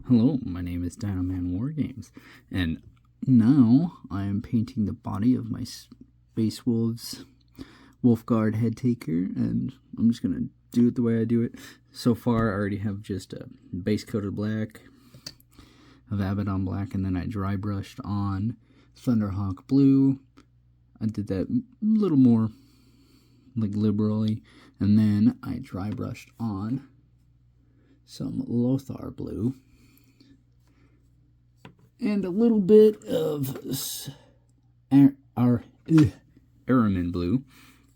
Hello, my name is Dinoman Wargames, and now I am painting the body of my Space Wolves Wolfguard head taker, and I'm just gonna do it the way I do it. So far, I already have just a base coat of black, of Abaddon black, and then I dry brushed on Thunderhawk blue. I did that a little more like liberally, and then I dry brushed on some Lothar blue and a little bit of our Araman blue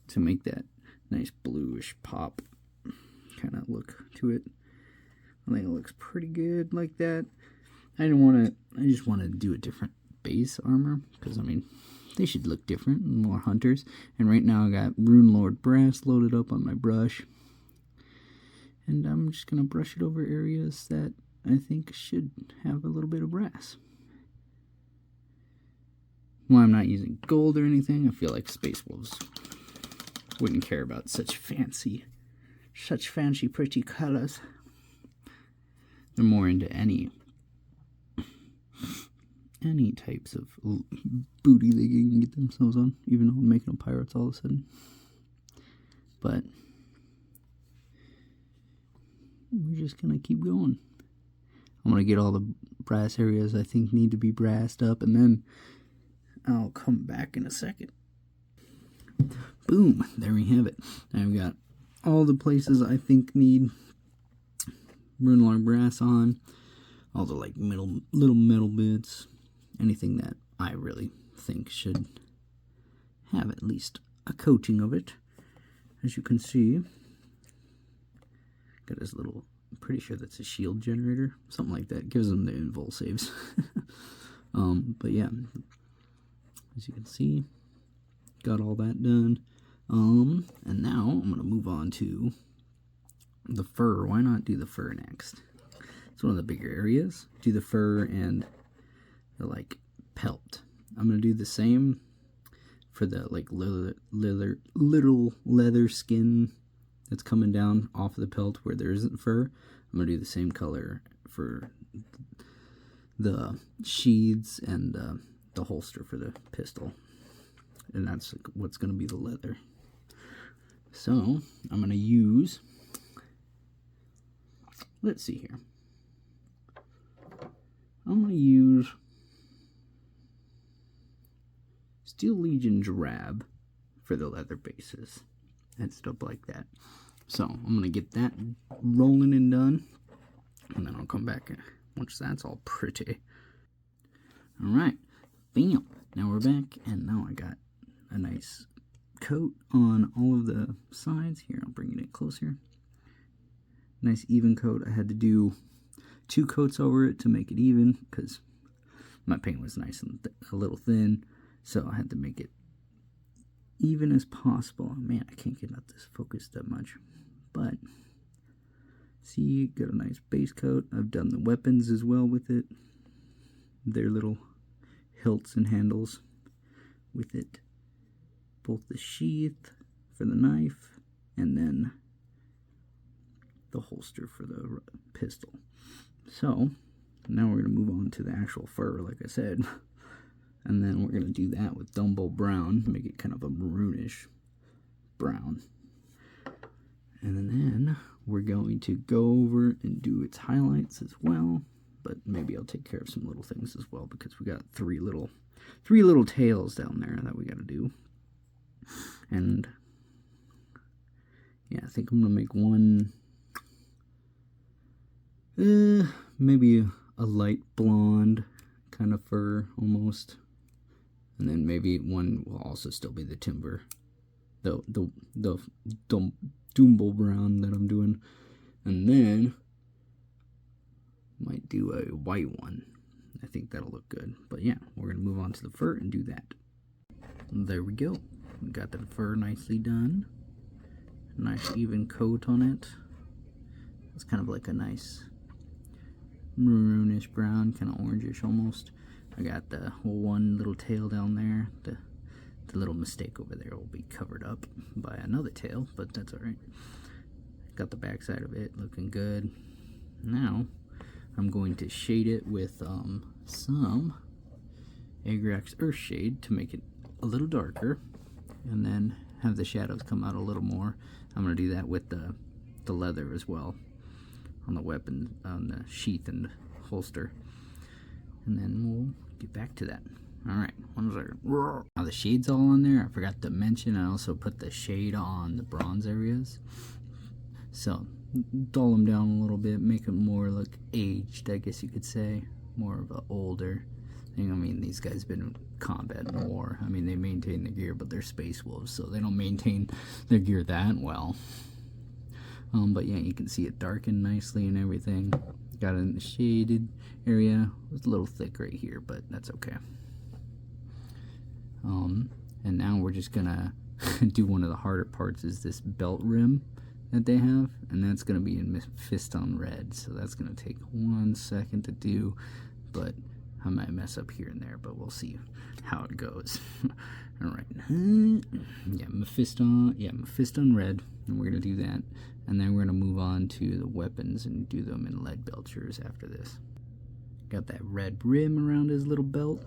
to make that nice bluish pop kind of look to it. I think it looks pretty good like that. I just want to do a different base armor because I mean they should look different, more hunters. And right now I got Rune Lord brass loaded up on my brush, and I'm just gonna brush it over areas that I think should have a little bit of brass. While I'm not using gold or anything, I feel like Space Wolves wouldn't care about such fancy pretty colors. They're more into any types of booty they can get themselves on, even though I'm making them pirates all of a sudden. But we're just gonna keep going. I'm gonna get all the brass areas I think need to be brassed up, and then I'll come back in a second. Boom, there we have it. Now I've got all the places I think need Rune Lord brass on, all the like little metal bits, anything that I really think should have at least a coating of it. As you can see, got this little, I'm pretty sure that's a shield generator, something like that. Gives them the invul saves. But yeah, as you can see, got all that done. And now I'm gonna move on to the fur. Why not do the fur next? It's one of the bigger areas. Do the fur and the like pelt. I'm gonna do the same for the like little leather skin that's coming down off of the pelt where there isn't fur. I'm gonna do the same color for the sheaths and the holster for the pistol, and that's what's gonna be the leather. So I'm gonna use, let's see here, I'm gonna use Steel Legion drab for the leather bases and stuff like that. So I'm gonna get that rolling and done, and then I'll come back once that's all pretty. Alright, bam, now we're back, and now I got a nice coat on all of the sides. Here, I'll bring it in closer. Nice even coat. I had to do 2 coats over it to make it even because my paint was nice and a little thin, so I had to make it even as possible. Man, I can't get this focused that much, but see, got a nice base coat. I've done the weapons as well with it, their little hilts and handles with it, both the sheath for the knife and then the holster for the pistol. So now we're going to move on to the actual fur, like I said, and then we're going to do that with Dumbo brown, make it kind of a maroonish brown, and then we're going to go over and do its highlights as well. But maybe I'll take care of some little things as well, because we got three little tails down there that we got to do. And yeah, I think I'm gonna make one, maybe a light blonde kind of fur almost, and then maybe one will also still be the timber, the Dumbo brown that I'm doing, and then might do a white one. I think that'll look good. But yeah, we're gonna move on to the fur and do that. There we go. We got the fur nicely done. Nice even coat on it. It's kind of like a nice maroonish brown, kind of orangish almost. I got the one little tail down there. The little mistake over there will be covered up by another tail, but that's alright. Got the back side of it looking good. Now I'm going to shade it with some Agrax Earthshade to make it a little darker, and then have the shadows come out a little more. I'm going to do that with the leather as well on the weapon, on the sheath and holster, and then we'll get back to that. Alright, now the shade's all on there. I forgot to mention I also put the shade on the bronze areas, so dull them down a little bit, make them more look aged, I guess you could say, more of a older thing. I mean, these guys have been in combat and war. I mean, they maintain their gear, but they're space wolves, so they don't maintain their gear that well. But yeah, you can see it darkened nicely and everything. Got it in the shaded area. It's a little thick right here, but that's okay. And now we're just gonna do one of the harder parts, is this belt rim that they have, and that's gonna be in Fiston Red, so that's gonna take 1 second to do, but I might mess up here and there, but we'll see how it goes. Alright, yeah, Mephiston Red, and we're gonna do that, and then we're gonna move on to the weapons and do them in lead belchers after this. Got that red rim around his little belt,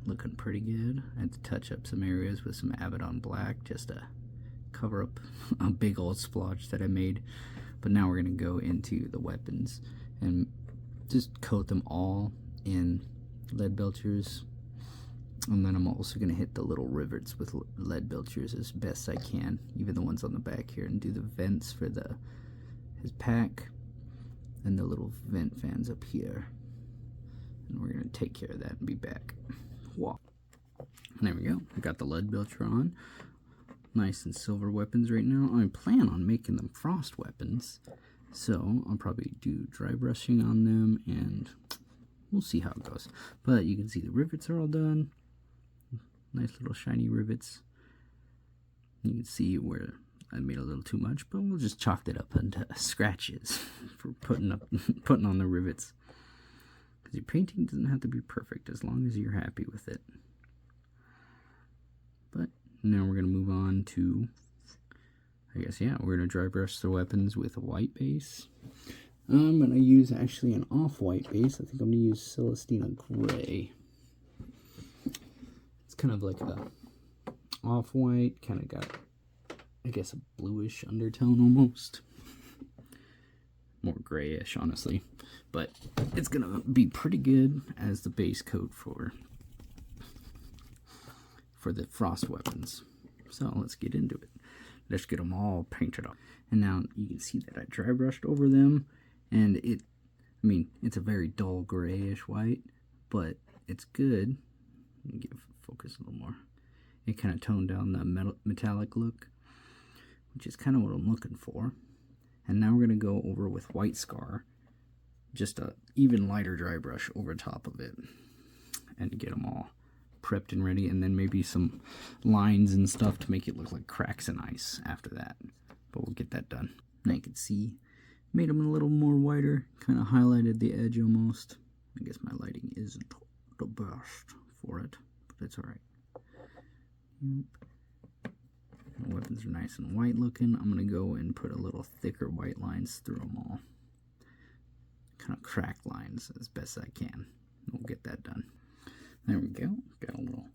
looking pretty good. I had to touch up some areas with some Abaddon Black just to cover up a big old splotch that I made. But now we're gonna go into the weapons and just coat them all in lead belchers, and then I'm also gonna hit the little rivets with lead belchers as best I can, even the ones on the back here, and do the vents for his pack and the little vent fans up here, and we're gonna take care of that and be back. Wow. There we go. I got the lead belcher on. Nice and silver weapons right now. I plan on making them frost weapons, so I'll probably do dry brushing on them, and we'll see how it goes. But you can see the rivets are all done. Nice little shiny rivets. You can see where I made a little too much, but we'll just chalk it up into scratches for putting on the rivets. Because your painting doesn't have to be perfect as long as you're happy with it. But now we're going to move on to, I guess, yeah, we're going to dry brush the weapons with a white base. I'm going to use actually an off-white base. I think I'm going to use Celestina Gray. It's kind of like a off-white, kind of got, I guess, a bluish undertone almost. More grayish, honestly. But it's going to be pretty good as the base coat for the frost weapons. So let's get into it. Let's get them all painted up. And now you can see that I dry brushed over them. And it's a very dull grayish white, but it's good. Let me give focus a little more. It kind of toned down the metallic look, which is kind of what I'm looking for. And now we're going to go over with White Scar, just a even lighter dry brush over top of it, and get them all prepped and ready, and then maybe some lines and stuff to make it look like cracks in ice after that. But we'll get that done. Now you can see, made them a little more whiter, kind of highlighted the edge almost. I guess my lighting isn't the best for it, but it's alright. The weapons are nice and white looking. I'm going to go and put a little thicker white lines through them all. Kind of crack lines as best I can. We'll get that done. There we go. Got a little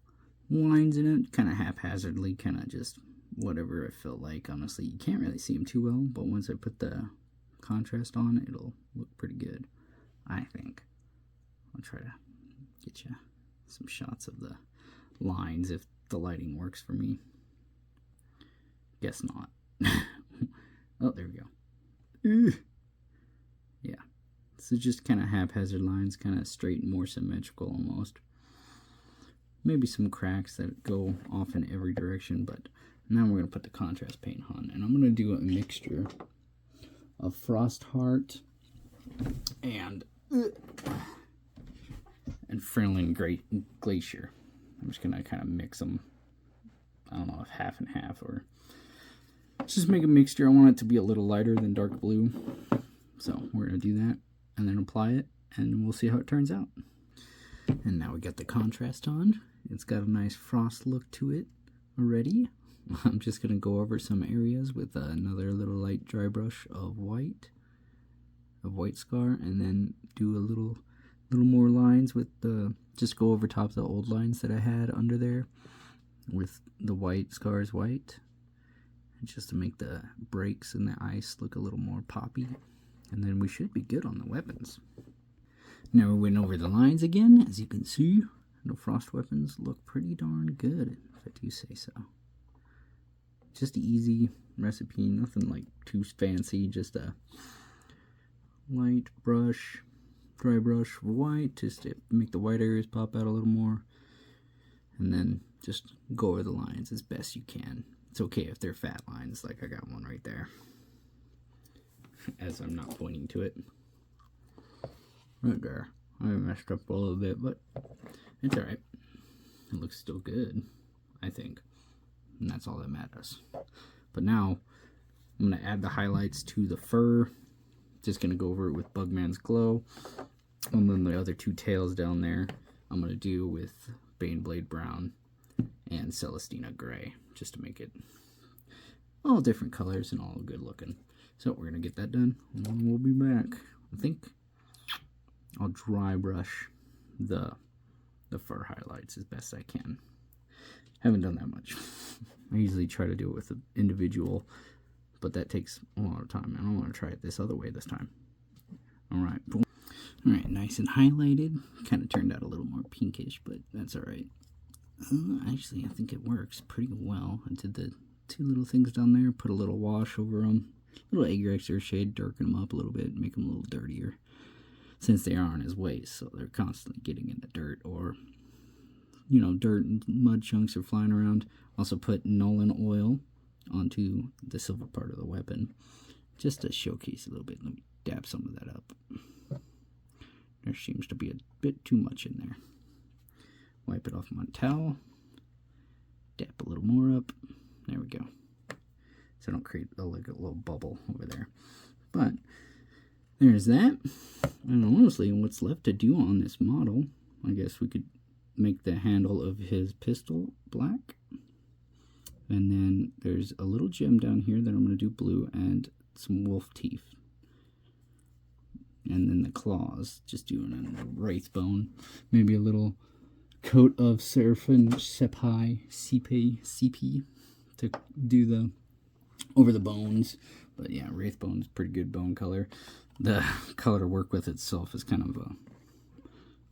lines in it, kind of haphazardly, kind of just whatever I felt like. Honestly, you can't really see them too well, but once I put the contrast on, it'll look pretty good, I think. I'll try to get you some shots of the lines if the lighting works for me. Guess not. Oh, there we go. Yeah. So just kind of haphazard lines, kind of straight and more symmetrical almost. Maybe some cracks that go off in every direction, but now we're going to put the contrast paint on. And I'm going to do a mixture of Frost Heart and Frenlin Glacier. I'm just going to kind of mix them. I don't know if half and half, or just make a mixture. I want it to be a little lighter than dark blue. So we're going to do that and then apply it, and we'll see how it turns out. And now we got the contrast on. It's got a nice frost look to it already. I'm just going to go over some areas with another little light dry brush of white. of white scar, and then do a little more lines with the, just go over top of the old lines that I had under there with the white scars white, just to make the breaks in the ice look a little more poppy. And then we should be good on the weapons. Now we went over the lines again. As you can see, the frost weapons look pretty darn good, if I do say so. Just an easy recipe, nothing like too fancy, just a light brush, dry brush of white, just to make the white areas pop out a little more. And then just go over the lines as best you can. It's okay if they're fat lines, like I got one right there, as I'm not pointing to it. Right there. I messed up a little bit, but it's alright. It looks still good, I think. And that's all that matters. But now, I'm going to add the highlights to the fur. Just going to go over it with Bugman's Glow. And then the other two tails down there, I'm going to do with Baneblade Brown and Celestina Gray, just to make it all different colors and all good looking. So we're going to get that done, and then we'll be back. I think I'll dry brush the fur highlights as best I can. Haven't done that much. I usually try to do it with an individual, but that takes a lot of time. I don't want to try it this other way this time. Alright, alright, nice and highlighted. Kind of turned out a little more pinkish, but that's alright. Actually, I think it works pretty well. I did the two little things down there, put a little wash over them, a little egg extra shade, darken them up a little bit, make them a little dirtier, since they are on his waist, so they're constantly getting into dirt, or, you know, dirt and mud chunks are flying around. Also put Nolan oil onto the silver part of the weapon, just to showcase a little bit. Let me dab some of that up. There seems to be a bit too much in there. Wipe it off my towel. Dab a little more up. There we go. So I don't create like a little bubble over there. But there's that. And honestly, what's left to do on this model, I guess we could make the handle of his pistol black. And then there's a little gem down here that I'm going to do blue, and some wolf teeth. And then the claws, just doing a wraith bone. Maybe a little coat of Seraphim CP to do the over the bones. But yeah, wraith bone is pretty good bone color. The color to work with itself is kind of a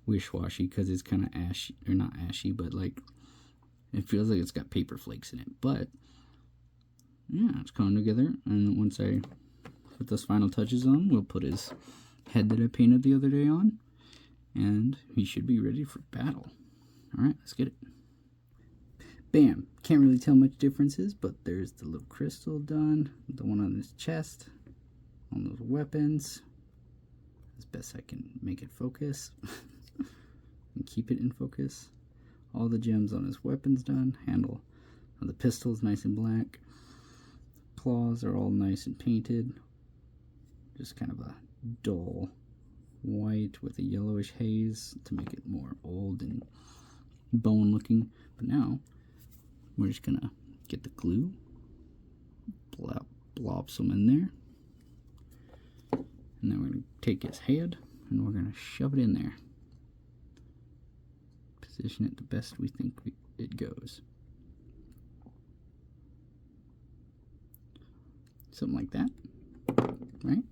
wish-washy, because it's kind of ashy, or not ashy, but like it feels like it's got paper flakes in it. But yeah, it's coming together. And once I put those final touches on, we'll put his head that I painted the other day on, and he should be ready for battle. Alright, let's get it. Bam! Can't really tell much differences, but there's the little crystal done, the one on his chest, on those weapons, as best I can make it focus, and keep it in focus. All the gems on his weapons done, handle of the pistol is nice and black, claws are all nice and painted, just kind of a dull white with a yellowish haze to make it more old and bone looking. But now we're just gonna get the glue, blob some in there, and then we're gonna take his head and we're gonna shove it in there, position it the best we think it goes, something like that, right?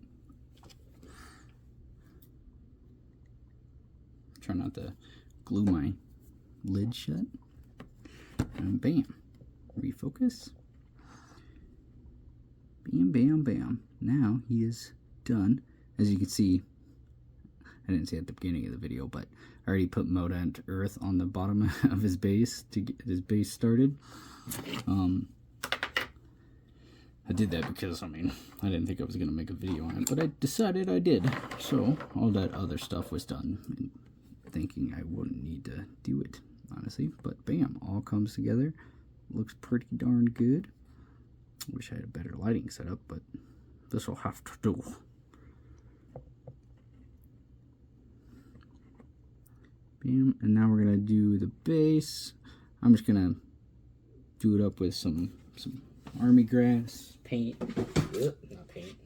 Try not to glue my lid shut. And bam. Refocus. Bam, bam, bam. Now he is done. As you can see, I didn't say at the beginning of the video, but I already put Modant Earth on the bottom of his base to get his base started. I did that because, I mean, I didn't think I was going to make a video on it, but I decided I did. So, all that other stuff was done, thinking I wouldn't need to do it, honestly. But bam, all comes together. Looks pretty darn good. Wish I had a better lighting setup, but this will have to do. Bam, and now we're gonna do the base. I'm just gonna do it up with some army grass paint. Not paint.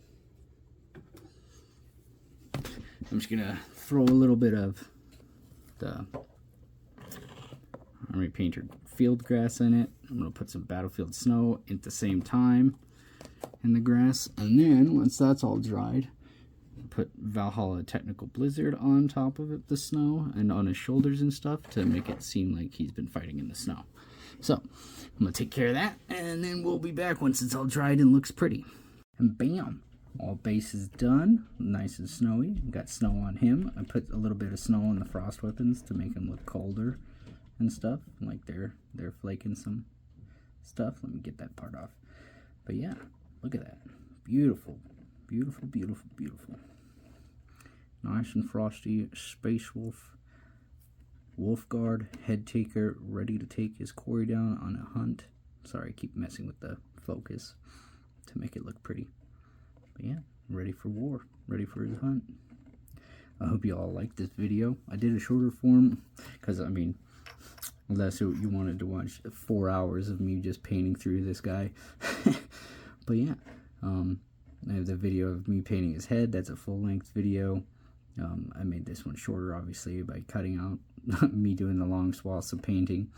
I'm just gonna throw a little bit of the Army Painter field grass in it. I'm gonna put some Battlefield Snow at the same time in the grass, and then once that's all dried, put Valhalla Technical Blizzard on top of it, the snow, and on his shoulders and stuff to make it seem like he's been fighting in the snow. So I'm gonna take care of that, and then we'll be back once it's all dried and looks pretty. And bam, all base is done, nice and snowy. Got snow on him. I put a little bit of snow on the frost weapons to make him look colder and stuff, like they're flaking some stuff. Let me get that part off. But yeah, look at that, beautiful, beautiful, beautiful, beautiful. Nice and frosty Space Wolf, Wolf Guard, Head Taker, ready to take his quarry down on a hunt. Sorry, I keep messing with the focus to make it look pretty. But yeah, ready for war, ready for his hunt. I hope you all liked this video. I did a shorter form because, I mean, unless you wanted to watch 4 hours of me just painting through this guy. But yeah, I have the video of me painting his head. That's a full-length video. I made this one shorter, obviously, by cutting out me doing the long swaths of painting.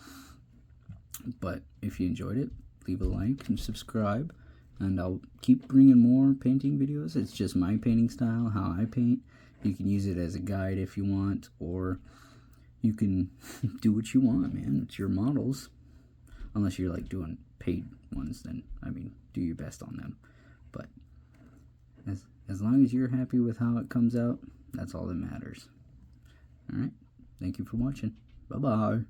But if you enjoyed it, leave a like and subscribe, and I'll keep bringing more painting videos. It's just my painting style, how I paint. You can use it as a guide if you want, or you can do what you want, man. It's your models. Unless you're like doing paid ones, then, I mean, do your best on them. But as long as you're happy with how it comes out, that's all that matters. Alright, thank you for watching. Bye-bye.